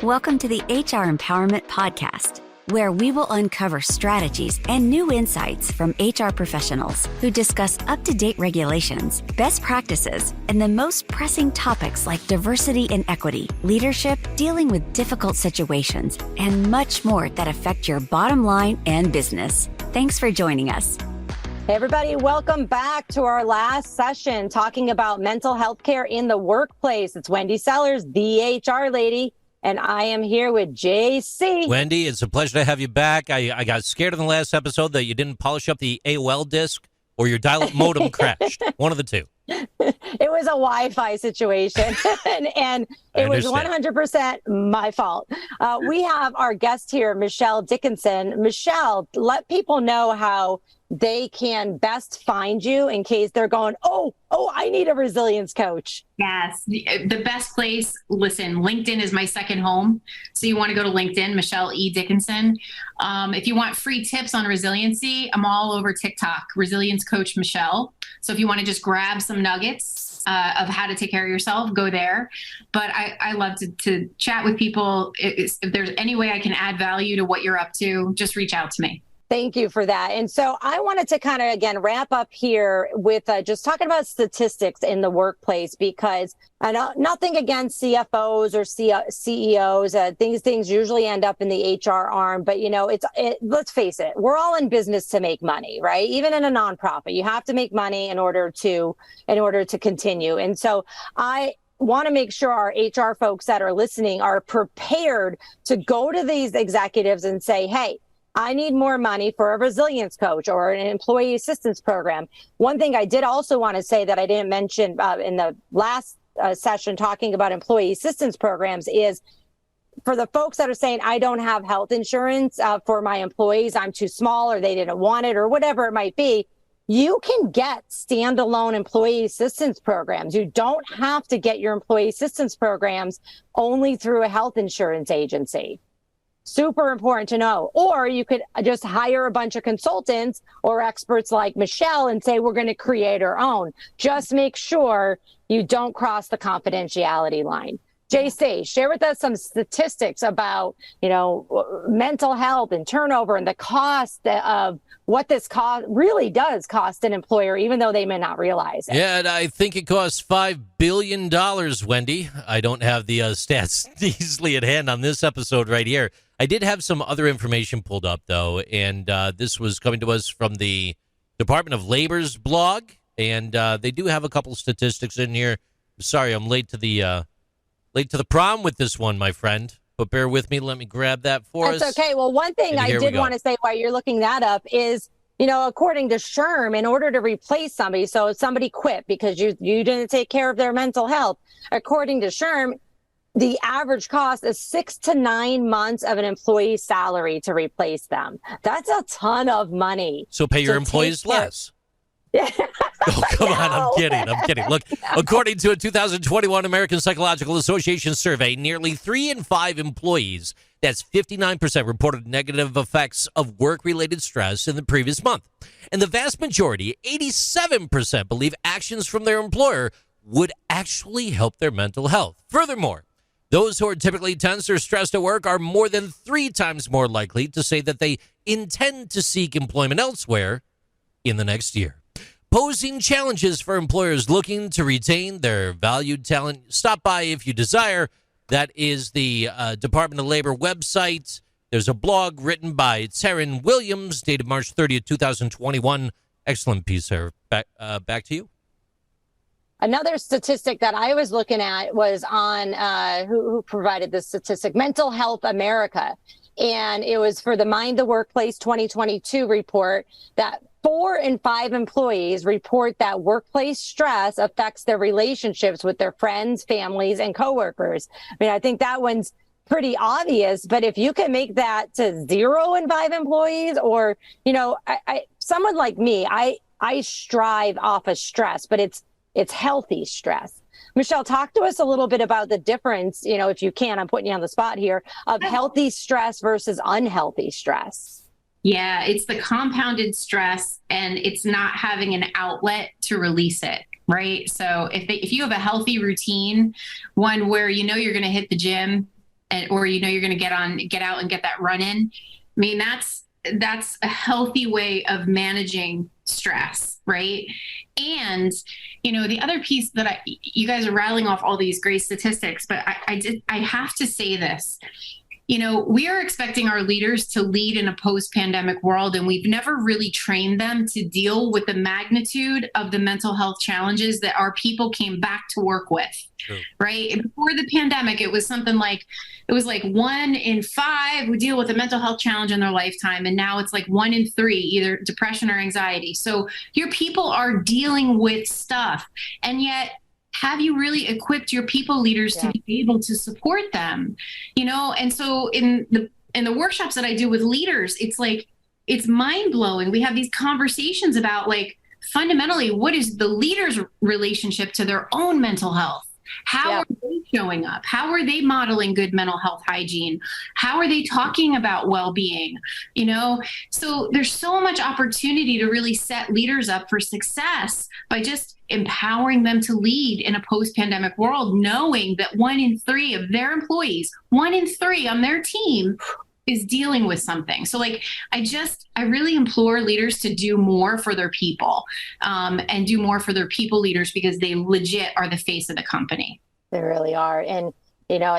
Welcome to the HR Empowerment Podcast, where we will uncover strategies and new insights from HR professionals who discuss up-to-date regulations, best practices, and the most pressing topics like diversity and equity, leadership, dealing with difficult situations, and much more that affect your bottom line and business. Thanks for joining us. Hey everybody, welcome back to our last session talking about mental health care in the workplace. It's Wendy Sellers, the HR lady, and I am here with JC. Wendy, it's a pleasure to have you back. I got scared in the last episode that you didn't polish up the AOL disk or your dial-up modem crashed. One of the two. It was a Wi-Fi situation, and it was 100% my fault. We have our guest here, Michelle Dickinson. Michelle, let people know how they can best find you in case they're going, oh, I need a resilience coach. Yes. The best place, listen, LinkedIn is my second home. So you want to go to LinkedIn, Michelle E. Dickinson. If you want free tips on resiliency, I'm all over TikTok, Resilience Coach Michelle. So if you want to just grab some nuggets of how to take care of yourself, go there. But I love to chat with people. If there's any way I can add value to what you're up to, just reach out to me. Thank you for that. And so I wanted to kind of, again, wrap up here with just talking about statistics in the workplace, because I know nothing against CFOs or CEOs. Things usually end up in the HR arm. But, let's face it, we're all in business to make money, right? Even in a nonprofit, you have to make money in order to continue. And so I want to make sure our HR folks that are listening are prepared to go to these executives and say, hey, I need more money for a resilience coach or an employee assistance program. One thing I did also want to say that I didn't mention in the last session talking about employee assistance programs is for the folks that are saying, I don't have health insurance for my employees, I'm too small or they didn't want it or whatever it might be, you can get standalone employee assistance programs. You don't have to get your employee assistance programs only through a health insurance agency. Super important to know. Or you could just hire a bunch of consultants or experts like Michelle and say, we're going to create our own. Just make sure you don't cross the confidentiality line. JC, share with us some statistics about, mental health and turnover and the cost of what this really does cost an employer, even though they may not realize it. Yeah, and I think it costs $5 billion, Wendy. I don't have the stats easily at hand on this episode right here. I did have some other information pulled up, though, and this was coming to us from the Department of Labor's blog, and they do have a couple statistics in here. Sorry, I'm late to the prom with this one, my friend, but bear with me. Let me grab that for us. That's okay. Well, one thing I did want to say while you're looking that up is, according to SHRM, in order to replace somebody, so if somebody quit because you didn't take care of their mental health, according to SHRM, the average cost is 6 to 9 months of an employee's salary to replace them. That's a ton of money. So pay your employees less. Yeah. Oh, come on. I'm kidding. Look, according to a 2021 American Psychological Association survey, nearly 3 in 5 employees, that's 59%, reported negative effects of work-related stress in the previous month. And the vast majority, 87%, believe actions from their employer would actually help their mental health. Furthermore, those who are typically tense or stressed at work are more than 3 times more likely to say that they intend to seek employment elsewhere in the next year. Posing challenges for employers looking to retain their valued talent. Stop by if you desire. That is the Department of Labor website. There's a blog written by Taryn Williams, dated March 30th, 2021. Excellent piece, sir. Back to you. Another statistic that I was looking at was on who provided this statistic, Mental Health America. And it was for the Mind the Workplace 2022 report that 4 in 5 employees report that workplace stress affects their relationships with their friends, families, and coworkers. I mean, I think that one's pretty obvious, but if you can make that to 0 in 5 employees, or, someone like me, I strive off of stress, but it's healthy stress. Michelle, talk to us a little bit about the difference, if you can, I'm putting you on the spot here, of healthy stress versus unhealthy stress. Yeah, it's the compounded stress, and it's not having an outlet to release it, right? So if you have a healthy routine, one where you're going to hit the gym or you're going to get out and get that run in. I mean, that's a healthy way of managing stress, right? And the other piece that you guys are rattling off all these great statistics, but I have to say this. We are expecting our leaders to lead in a post-pandemic world, and we've never really trained them to deal with the magnitude of the mental health challenges that our people came back to work with. True. Right? Before the pandemic, it was something like 1 in 5 would deal with a mental health challenge in their lifetime, and now it's like 1 in 3, either depression or anxiety. So your people are dealing with stuff, and yet, have you really equipped your people leaders to be able to support them? And so in the workshops that I do with leaders, it's mind blowing. We have these conversations about fundamentally, what is the leader's relationship to their own mental health? How are they showing up? How are they modeling good mental health hygiene? How are they talking about well-being? So there's so much opportunity to really set leaders up for success by just empowering them to lead in a post-pandemic world, knowing that 1 in 3 of their employees, 1 in 3 on their team is dealing with something. So I really implore leaders to do more for their people, and do more for their people leaders, because they legit are the face of the company. They really are. And,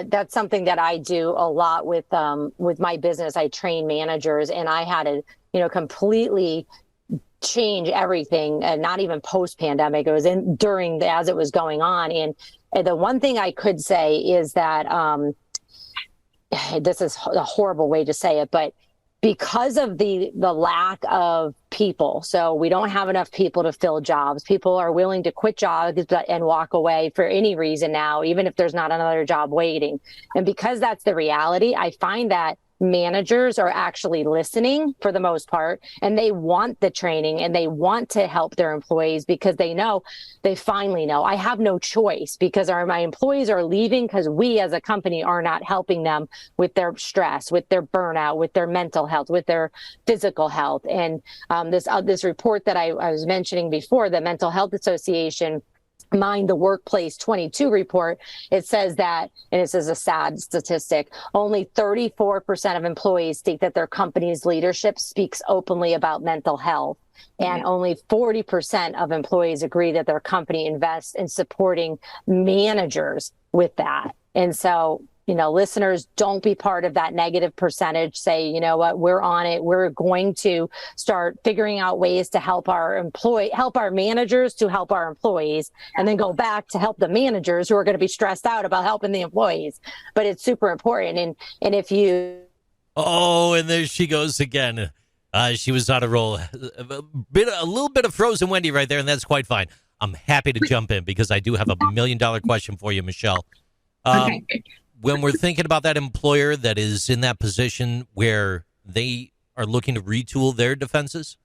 that's something that I do a lot with my business. I train managers, and I had to, completely change everything, and not even post-pandemic. It was as it was going on. And the one thing I could say is that, this is a horrible way to say it, but because of the lack of people, so we don't have enough people to fill jobs. People are willing to quit jobs and walk away for any reason now, even if there's not another job waiting. And because that's the reality, I find that managers are actually listening for the most part, and they want the training and they want to help their employees, because they finally know I have no choice, because my employees are leaving because we as a company are not helping them with their stress, with their burnout, with their mental health, with their physical health. And this report that I was mentioning before, the Mental Health Association Mind the Workplace 22 report, it says that, and this is a sad statistic, only 34% of employees state that their company's leadership speaks openly about mental health. And only 40% of employees agree that their company invests in supporting managers with that. And so, listeners, don't be part of that negative percentage. Say, you know what, we're on it. We're going to start figuring out ways to help our managers to help our employees, and then go back to help the managers who are going to be stressed out about helping the employees. But it's super important. And if you... Oh, and there she goes again. She was on a roll. A little bit of Frozen Wendy right there, and that's quite fine. I'm happy to jump in, because I do have $1 million question for you, Michelle. Okay. When we're thinking about that employer that is in that position where they are looking to retool their defenses,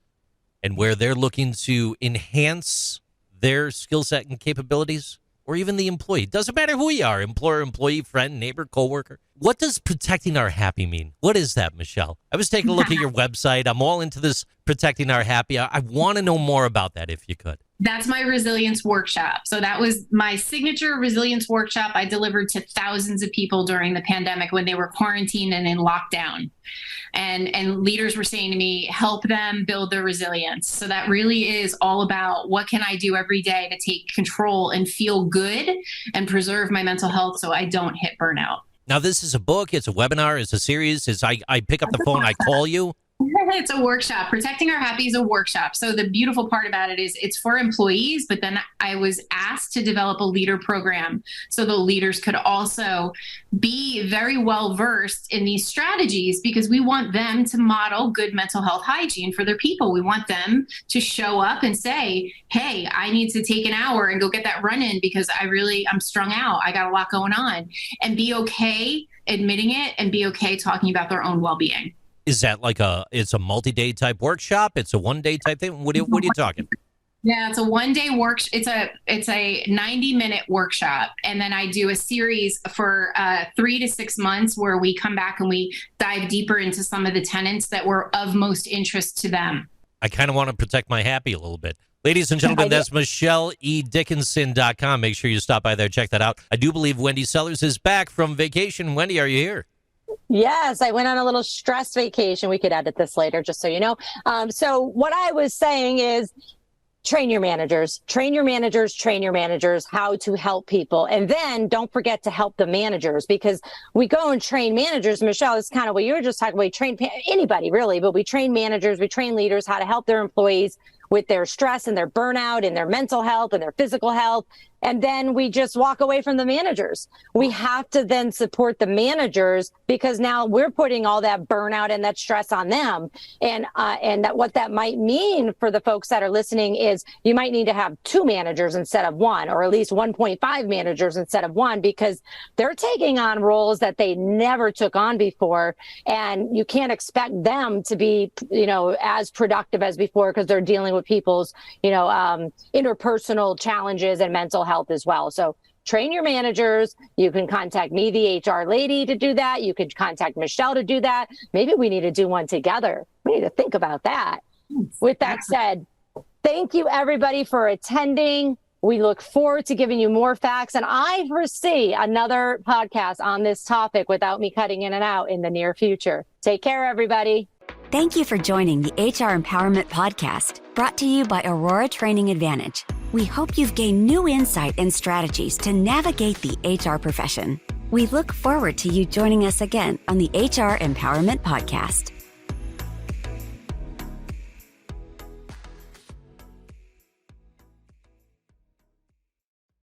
and where they're looking to enhance their skill set and capabilities, or even the employee, doesn't matter who you are, employer, employee, friend, neighbor, coworker. What does protecting our happy mean? What is that, Michelle? I was taking a look at your website. I'm all into this protecting our happy. I want to know more about that, if you could. That's my resilience workshop. So that was my signature resilience workshop I delivered to thousands of people during the pandemic when they were quarantined and in lockdown. And leaders were saying to me, help them build their resilience. So that really is all about, what can I do every day to take control and feel good and preserve my mental health so I don't hit burnout. Now, this is a book, it's a webinar, it's a series, I pick up the phone, I call you. It's a workshop. Protecting Our Happy is a workshop. So the beautiful part about it is it's for employees, but then I was asked to develop a leader program so the leaders could also be very well versed in these strategies, because we want them to model good mental health hygiene for their people. We want them to show up and say, hey, I need to take an hour and go get that run in because I'm strung out. I got a lot going on, and be okay admitting it and be okay talking about their own well-being. Is that it's a multi-day type workshop? It's a one-day type thing? What are you talking? Yeah, it's a one-day it's a 90-minute workshop. And then I do a series for 3 to 6 months where we come back and we dive deeper into some of the tenets that were of most interest to them. I kind of want to protect my happy a little bit. Ladies and gentlemen, that's MichelleEDickinson.com. Make sure you stop by there, check that out. I do believe Wendy Sellers is back from vacation. Wendy, are you here? Yes, I went on a little stress vacation. We could edit this later, just so you know. So what I was saying is train your managers how to help people. And then don't forget to help the managers, because we go and train managers. Michelle, it's kind of what you were just talking about. We train anybody really, but we train managers, we train leaders how to help their employees with their stress and their burnout and their mental health and their physical health. And then we just walk away from the managers. We have to then support the managers, because now we're putting all that burnout and that stress on them. And that what that might mean for the folks that are listening is you might need to have 2 managers instead of 1, or at least 1.5 managers instead of 1, because they're taking on roles that they never took on before. And you can't expect them to be, as productive as before, because they're dealing with people's, interpersonal challenges and mental health as well. So train your managers. You can contact me, the HR lady, to do that. You can contact Michelle to do that. Maybe we need to do one together. We need to think about that. With that said, thank you everybody for attending. We look forward to giving you more facts, and I foresee another podcast on this topic without me cutting in and out in the near future. Take care, everybody. Thank you for joining the HR Empowerment Podcast, brought to you by Aurora Training Advantage. We hope you've gained new insight and strategies to navigate the HR profession. We look forward to you joining us again on the HR Empowerment Podcast.